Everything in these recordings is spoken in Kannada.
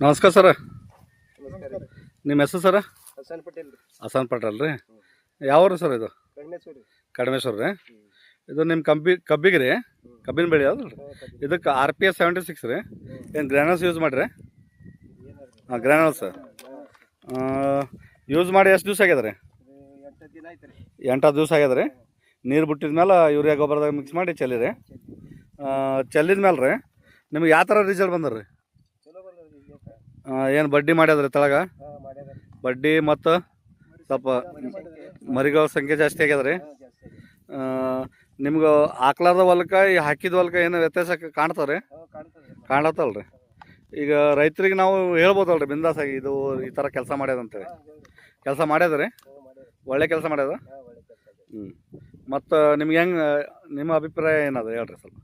ನಮಸ್ಕಾರ ಸರ್. ನಮಸ್ಕಾರ ರೀ. ನಿಮ್ಮ ಹೆಸರು ಸರ್? ಹಸನ್ ಪಟೇಲ್ ರೀ. ಹಸನ್ ಪಟೇಲ್ ರೀ. ಯಾವ ಸರ್ ಇದು? ಕಡಿಮೆಸೂರಿ. ಕಡಿಮೆಶ್ವರ ರೀ. ಇದು ನಿಮ್ಮ ಕಬ್ಬಿಗೆ ರೀ, ಕಬ್ಬಿನ ಬೆಳೆ ಯಾವ್ದು ರೀ? ಇದಕ್ಕೆ RPS 76 ರೀ. ಏನು ಗ್ರ್ಯಾನಲ್ಸ್ ಯೂಸ್ ಮಾಡಿರಿ? ಹಾಂ, ಗ್ರ್ಯಾನಲ್ಸ್ ಯೂಸ್ ಮಾಡಿ ಎಷ್ಟು ದಿವಸ ಆಗ್ಯದ ರೀ? 8 ದಿನ ಆಯ್ತು ರೀ. 8 ದಿವಸ ಆಗ್ಯದ ರೀ. ನೀರು ಬಿಟ್ಟಿದ ಮೇಲೆ ಯೂರಿಯಾ ಗೊಬ್ಬರದಾಗ ಮಿಕ್ಸ್ ಮಾಡಿ ಚೆಲ್ಲಿರಿ. ಚೆಲ್ಲಿದ ಮೇಲೆ ರೀ ನಿಮ್ಗೆ ಯಾವ ಥರ ರಿಸಲ್ಟ್ ಬಂದ ರೀ? ಚಲೋ ಬಂದದ್ರಿ ಇದಕ್ಕೆ. ಏನು ಬಡ್ಡಿ ಮಾಡ್ಯದ್ರಿ ತಳಗ? ಮಾಡ್ಯಾರ. ಬಡ್ಡಿ ಮತ್ತು ಸ್ವಲ್ಪ ಮರಿಗಳ ಸಂಖ್ಯೆ ಜಾಸ್ತಿ ಆಗ್ಯದ ರೀ. ಜಾಸ್ತಿ ಆಗಿದೆ. ನಿಮ್ಗೆ ಆಕ್ಲಾರ್ದ ಹೊಲಕ್ಕೆ ಈ ಹಾಕಿದ ಹೊಲಕ್ಕೆ ಏನು ವ್ಯತ್ಯಾಸ ಕಾಣ್ತದೆ ರೀ? ಕಾಣ್ತದೆ. ಕಾಣತ್ತಲ್ಲ ರೀ. ಈಗ ರೈತರಿಗೆ ನಾವು ಹೇಳ್ಬೋದಲ್ಲ ರೀ ಬಿಂದಾಸಾಗಿ, ಇದು ಈ ಥರ ಕೆಲಸ ಮಾಡ್ಯದ ಅಂತೇಳಿ. ಕೆಲಸ ಮಾಡ್ಯದ ರೀ, ಮಾಡ್ಯಾರ. ಒಳ್ಳೆ ಕೆಲಸ ಮಾಡ್ಯದ. ಒಳ್ಳೆ ಕೆಲಸ ಆಗಿದೆ. ಹ್ಞೂ. ಮತ್ತು ನಿಮ್ಗೆ ಹೆಂಗೆ, ನಿಮ್ಮ ಅಭಿಪ್ರಾಯ ಏನದು ಹೇಳ್ರಿ ಸ್ವಲ್ಪ.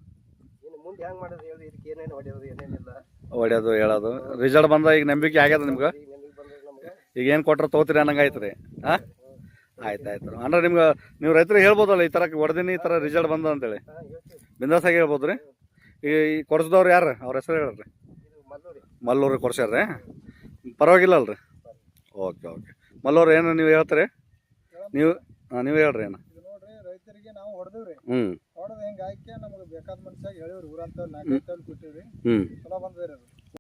ಇನ್ನು ಮುಂದೆ ಹೆಂಗೆ ಮಾಡೋದು ಹೇಳಿ, ಇದಕ್ಕೆ ಏನೇನು ಹೊಡೆಯೋದು ಏನೇನಿಲ್ಲ. ಹೊಡ್ಯೋದು ಹೇಳೋದು ರಿಸಲ್ಟ್ ಬಂದ ಈಗ ನಂಬಿಕೆ ಆಗ್ಯದ ನಿಮ್ಗೆ? ಈಗ ನನಗೆ ಬಂದ್ರೆ ನಮ್ಗೆ ಈಗ ಏನು ಕೊಟ್ರೆ ತೊಗೋತೀರಿ ಅನ್ನಂಗೆ ಆಯ್ತು ರೀ. ಹಾಂ, ಆಯ್ತು ಅಂದ್ರೆ ನಿಮ್ಗೆ ನೀವು ರೈತರಿಗೆ ಹೇಳ್ಬೋದಲ್ಲ ಈ ಥರ ಹೊಡೆದಿನಿ, ಈ ಥರ ರಿಸಲ್ಟ್ ಬಂದ ಅಂತೇಳಿ ಹೇಳ್ತೀವಿ. ಬಿಂದಾಸಾಗಿ ಹೇಳ್ಬೋದು ರೀ. ಈ ಕೊಡ್ಸಿದವ್ರು ಯಾರು, ಅವ್ರ ಹೆಸರು ಹೇಳ್ರಿ? ಇದು ಮಲ್ಲೂರಿ. ಮಲ್ಲೂರಿಗೆ ಕೊಡ್ಸ್ಯಾರ ರೀ. ಪರವಾಗಿಲ್ಲ ಅಲ್ರಿ? ಓಕೆ. ಮಲ್ಲೂರು ಏನು ನೀವು ಹೇಳ್ತೀರಿ? ನೀವು ಹೇಳ್ರಿ ಏನು? ಇದು ನೋಡ್ರಿ, ರೈತರಿಗೆ ನಾವು ಹೊಡೆದಿವ್ರಿ. ಹ್ಞೂ ಹೊಡೆದು ಹೆಂಗೆ ಆಯ್ಕೆ ನಮಗೆ ಬೇಕಾದ ಮನುಷ್ಯಾಗ ಹೇಳಿವ್ರಿ. ಊರಂತ 4 ಕೊಟ್ಟಿವ್ರಿ. ಹ್ಞೂ ಚಲೋ ಬಂದ್ರಿ ಅದು.